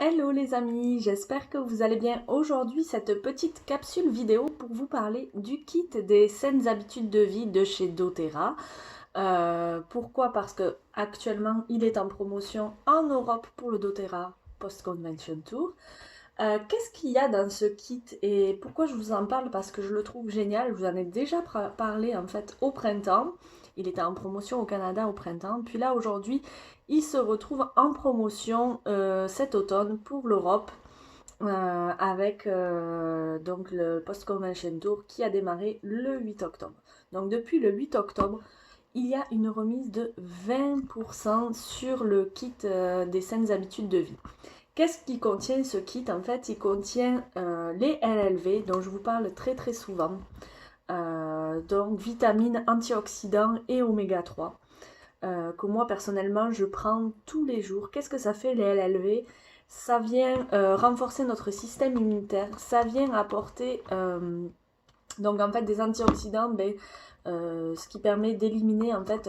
Hello les amis, j'espère que vous allez bien. Aujourd'hui, cette petite capsule vidéo pour vous parler du kit des saines habitudes de vie de chez doTERRA. Pourquoi? Parce que actuellement, il est en promotion en Europe pour le doTERRA Post Convention Tour. Qu'est-ce qu'il y a dans ce kit et pourquoi je vous en parle? Parce que je le trouve génial. Je vous en ai déjà parlé en fait au printemps. Il était en promotion au Canada au printemps. Puis là aujourd'hui, il se retrouve en promotion cet automne pour l'Europe avec donc le Post Convention Tour qui a démarré le 8 octobre. Donc depuis le 8 octobre, il y a une remise de 20% sur le kit des saines habitudes de vie. Qu'est-ce qui contient ce kit? En fait, il contient les LLV dont je vous parle très très souvent. Donc vitamines, antioxydants et oméga 3 que moi personnellement je prends tous les jours. Qu'est-ce que ça fait les LLV? Ça vient renforcer notre système immunitaire, ça vient apporter donc en fait des antioxydants, ce qui permet d'éliminer en fait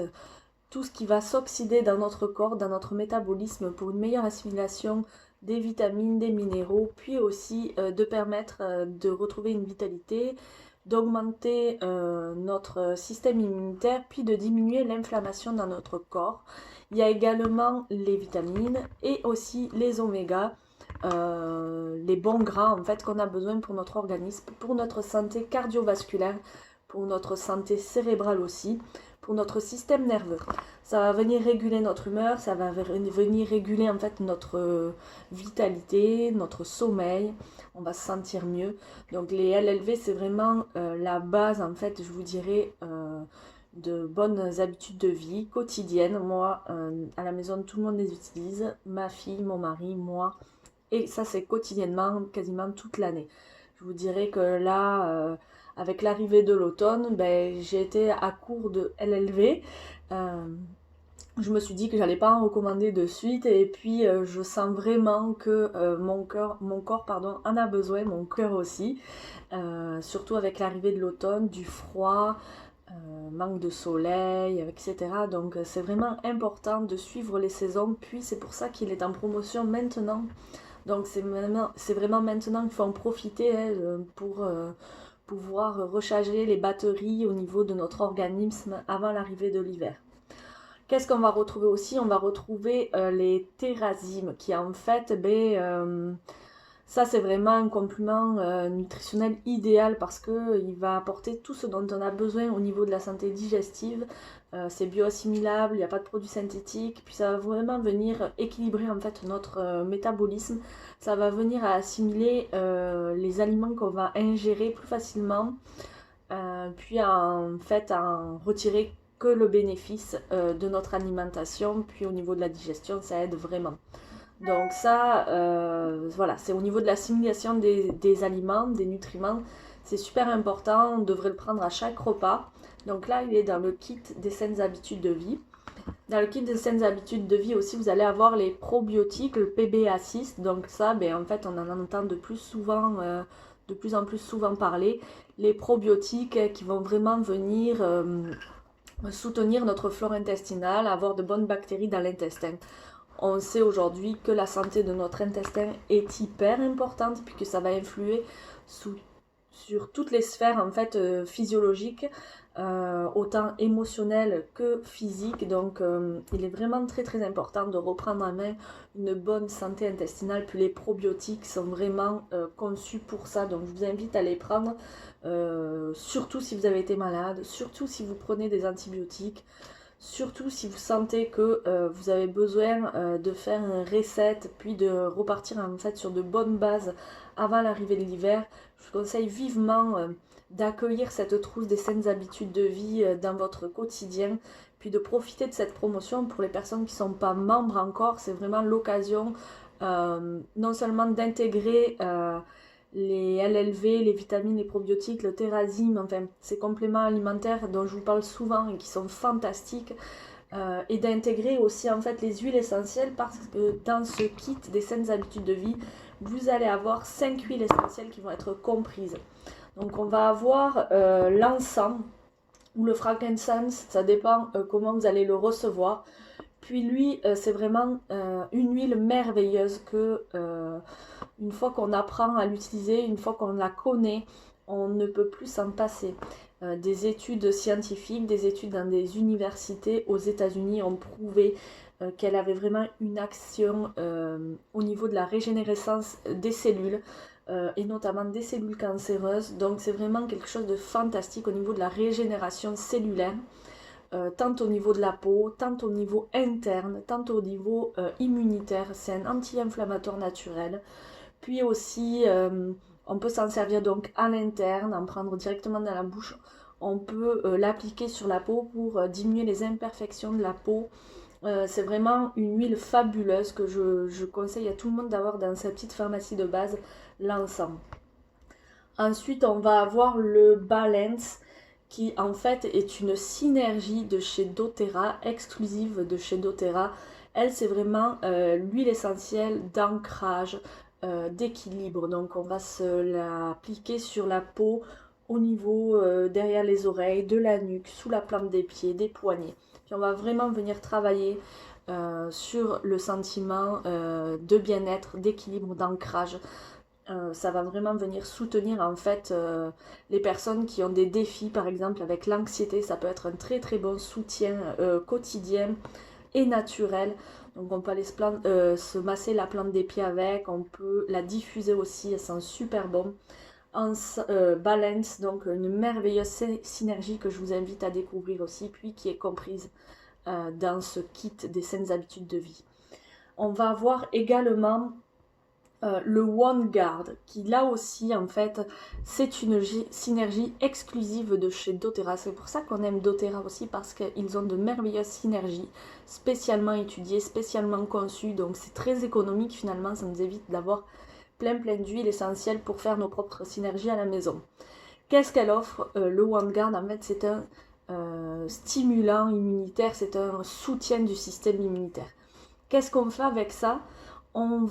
tout ce qui va s'oxyder dans notre corps, dans notre métabolisme pour une meilleure assimilation des vitamines, des minéraux, puis aussi de permettre de retrouver une vitalité, d'augmenter notre système immunitaire, puis de diminuer l'inflammation dans notre corps. Il y a également les vitamines et aussi les omégas, les bons gras en fait qu'on a besoin pour notre organisme, pour notre santé cardiovasculaire, pour notre santé cérébrale aussi, pour notre système nerveux. Ça va venir réguler notre humeur, ça va venir réguler en fait notre vitalité, notre sommeil, on va se sentir mieux. Donc les LLV c'est vraiment la base en fait, je vous dirais, de bonnes habitudes de vie quotidiennes. Moi, à la maison tout le monde les utilise, ma fille, mon mari, moi, et ça c'est quotidiennement, quasiment toute l'année. Je vous dirais que là, avec l'arrivée de l'automne, j'ai été à court de LLV. Euh, je me suis dit que j'allais pas en recommander de suite et puis je sens vraiment que mon corps pardon, en a besoin, mon cœur aussi. Surtout avec l'arrivée de l'automne, du froid, manque de soleil, etc. Donc c'est vraiment important de suivre les saisons. Puis c'est pour ça qu'il est en promotion maintenant. Donc c'est vraiment maintenant qu'il faut en profiter pour pouvoir recharger les batteries au niveau de notre organisme avant l'arrivée de l'hiver. Qu'est-ce qu'on va retrouver aussi? On va retrouver les terrazimes qui en fait, ça c'est vraiment un complément nutritionnel idéal parce qu'il va apporter tout ce dont on a besoin au niveau de la santé digestive. C'est bioassimilable, il n'y a pas de produits synthétiques, puis ça va vraiment venir équilibrer en fait notre métabolisme. Ça va venir à assimiler les aliments qu'on va ingérer plus facilement, puis en fait à en retirer que le bénéfice de notre alimentation, puis au niveau de la digestion, ça aide vraiment. Donc ça, voilà, c'est au niveau de l'assimilation des aliments, des nutriments, c'est super important, on devrait le prendre à chaque repas. Donc là, il est dans le kit des saines habitudes de vie. Dans le kit des saines habitudes de vie aussi, vous allez avoir les probiotiques, le PBA6. Donc ça, en fait, on en entend de plus en plus souvent parler. Les probiotiques qui vont vraiment venir soutenir notre flore intestinale, avoir de bonnes bactéries dans l'intestin. On sait aujourd'hui que la santé de notre intestin est hyper importante puis que ça va influer sur toutes les sphères en fait physiologiques, autant émotionnelles que physiques. Donc il est vraiment très très important de reprendre en main une bonne santé intestinale. Puis les probiotiques sont vraiment conçus pour ça. Donc je vous invite à les prendre, surtout si vous avez été malade, surtout si vous prenez des antibiotiques. Surtout si vous sentez que vous avez besoin de faire un reset, puis de repartir en fait sur de bonnes bases avant l'arrivée de l'hiver, je vous conseille vivement d'accueillir cette trousse des saines habitudes de vie dans votre quotidien, puis de profiter de cette promotion pour les personnes qui ne sont pas membres encore. C'est vraiment l'occasion non seulement d'intégrer les LLV, les vitamines, les probiotiques, le terrazime, enfin ces compléments alimentaires dont je vous parle souvent et qui sont fantastiques, et d'intégrer aussi en fait les huiles essentielles parce que dans ce kit des saines habitudes de vie, vous allez avoir 5 huiles essentielles qui vont être comprises. Donc on va avoir l'encens ou le frankincense, ça dépend comment vous allez le recevoir. Puis lui, c'est vraiment une huile merveilleuse que une fois qu'on apprend à l'utiliser, une fois qu'on la connaît, on ne peut plus s'en passer. Des études scientifiques, des études dans des universités aux États-Unis ont prouvé qu'elle avait vraiment une action au niveau de la régénérescence des cellules et notamment des cellules cancéreuses. Donc c'est vraiment quelque chose de fantastique au niveau de la régénération cellulaire. Tant au niveau de la peau, tant au niveau interne, tant au niveau immunitaire. C'est un anti-inflammatoire naturel. Puis aussi, on peut s'en servir donc à l'interne, en prendre directement dans la bouche. On peut l'appliquer sur la peau pour diminuer les imperfections de la peau. C'est vraiment une huile fabuleuse que je conseille à tout le monde d'avoir dans sa petite pharmacie de base, l'encens. Ensuite, on va avoir le Balance, qui en fait est une synergie de chez doTERRA, exclusive de chez doTERRA. Elle, c'est vraiment l'huile essentielle d'ancrage, d'équilibre. Donc on va se l'appliquer sur la peau, au niveau derrière les oreilles, de la nuque, sous la plante des pieds, des poignets. Puis on va vraiment venir travailler sur le sentiment de bien-être, d'équilibre, d'ancrage. Ça va vraiment venir soutenir en fait les personnes qui ont des défis, par exemple avec l'anxiété. Ça peut être un très très bon soutien quotidien et naturel. Donc on peut aller se masser la plante des pieds avec, on peut la diffuser aussi, elle sent super bon. Balance, donc une merveilleuse synergie que je vous invite à découvrir aussi, puis qui est comprise dans ce kit des saines habitudes de vie. On va avoir également le One Guard, qui là aussi en fait c'est une synergie exclusive de chez doTERRA. C'est pour ça qu'on aime doTERRA aussi, parce qu'ils ont de merveilleuses synergies spécialement étudiées, spécialement conçues, donc c'est très économique finalement, ça nous évite d'avoir plein d'huiles essentielles pour faire nos propres synergies à la maison. Qu'est-ce qu'elle offre le One Guard? En fait c'est un stimulant immunitaire, c'est un soutien du système immunitaire. Qu'est-ce qu'on fait avec ça? On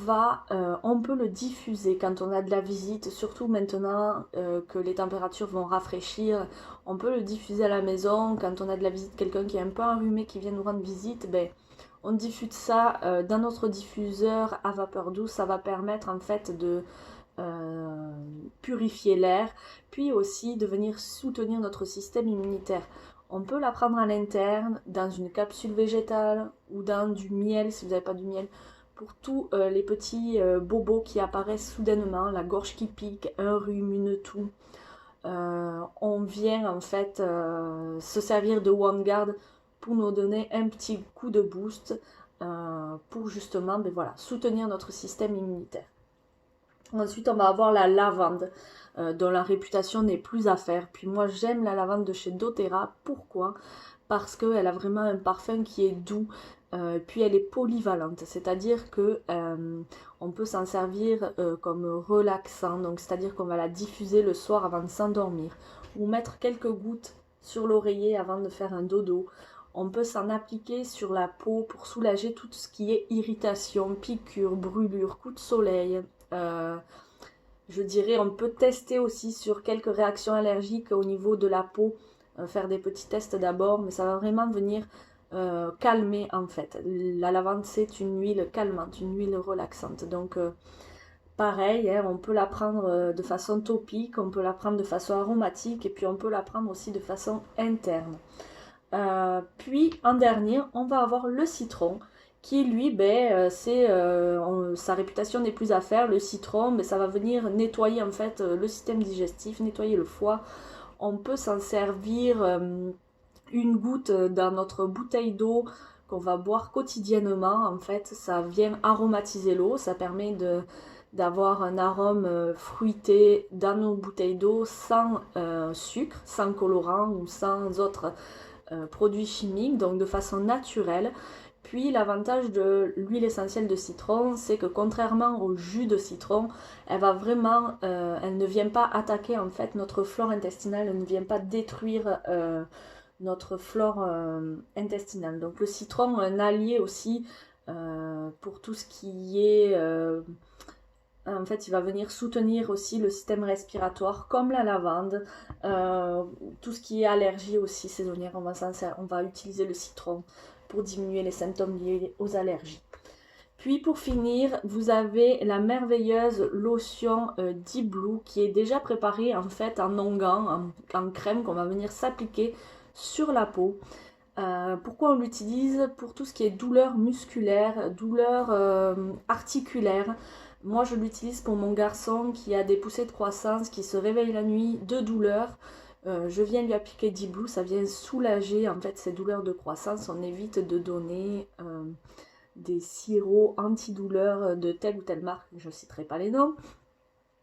peut le diffuser quand on a de la visite, surtout maintenant que les températures vont rafraîchir. On peut le diffuser à la maison quand on a de la visite, quelqu'un qui est un peu enrhumé qui vient nous rendre visite, ben, on diffuse ça dans notre diffuseur à vapeur douce. Ça va permettre en fait de purifier l'air, puis aussi de venir soutenir notre système immunitaire. On peut la prendre à l'interne, dans une capsule végétale ou dans du miel si vous n'avez pas du miel. Pour tous les petits bobos qui apparaissent soudainement, la gorge qui pique, un rhume, une toux. On vient en fait se servir de One Guard pour nous donner un petit coup de boost pour justement ben voilà, soutenir notre système immunitaire. Ensuite, on va avoir la lavande, dont la réputation n'est plus à faire. Puis moi, j'aime la lavande de chez doTERRA. Pourquoi? Parce qu'elle a vraiment un parfum qui est doux, puis elle est polyvalente. C'est-à-dire que on peut s'en servir comme relaxant. Donc, c'est-à-dire qu'on va la diffuser le soir avant de s'endormir, ou mettre quelques gouttes sur l'oreiller avant de faire un dodo. On peut s'en appliquer sur la peau pour soulager tout ce qui est irritation, piqûre, brûlure, coup de soleil. Je dirais, on peut tester aussi sur quelques réactions allergiques au niveau de la peau, faire des petits tests d'abord, mais ça va vraiment venir calmer en fait. La lavande, c'est une huile calmante, une huile relaxante. Donc pareil, hein, on peut la prendre de façon topique, on peut la prendre de façon aromatique, et puis on peut la prendre aussi de façon interne. Puis en dernier, on va avoir le citron, qui lui, sa réputation n'est plus à faire. Le citron, ça va venir nettoyer en fait le système digestif, nettoyer le foie. On peut s'en servir une goutte dans notre bouteille d'eau qu'on va boire quotidiennement. En fait, ça vient aromatiser l'eau, ça permet d'avoir un arôme fruité dans nos bouteilles d'eau sans sucre, sans colorant ou sans autres produits chimiques, donc de façon naturelle. Puis l'avantage de l'huile essentielle de citron, c'est que contrairement au jus de citron, elle ne vient pas attaquer en fait notre flore intestinale, elle ne vient pas détruire notre flore intestinale. Donc le citron est un allié aussi pour tout ce qui est en fait, il va venir soutenir aussi le système respiratoire, comme la lavande. Tout ce qui est allergie aussi saisonnière, on va utiliser le citron. pour diminuer les symptômes liés aux allergies. Puis pour finir, vous avez la merveilleuse lotion Deep Blue qui est déjà préparée en fait en onguent, en crème qu'on va venir s'appliquer sur la peau. Pourquoi on l'utilise? Pour tout ce qui est douleur musculaire, douleur articulaire. Moi je l'utilise pour mon garçon qui a des poussées de croissance, qui se réveille la nuit de douleur. Je viens lui appliquer Deep Blue, ça vient soulager en fait ces douleurs de croissance. On évite de donner des sirops antidouleurs de telle ou telle marque, je ne citerai pas les noms.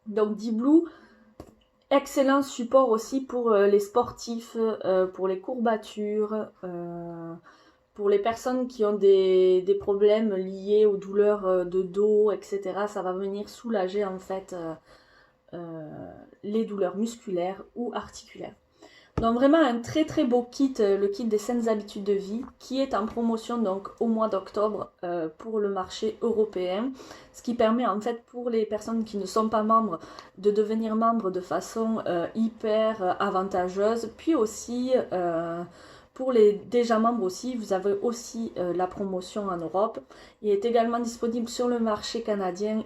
Donc Deep Blue, excellent support aussi pour les sportifs, pour les courbatures, pour les personnes qui ont des problèmes liés aux douleurs de dos, etc. Ça va venir soulager en fait les douleurs musculaires ou articulaires. Donc vraiment un très très beau kit, le kit des saines habitudes de vie, qui est en promotion donc au mois d'octobre pour le marché européen, ce qui permet en fait pour les personnes qui ne sont pas membres de devenir membres de façon hyper avantageuse, puis aussi pour les déjà membres aussi, vous avez aussi la promotion en Europe. Il est également disponible sur le marché canadien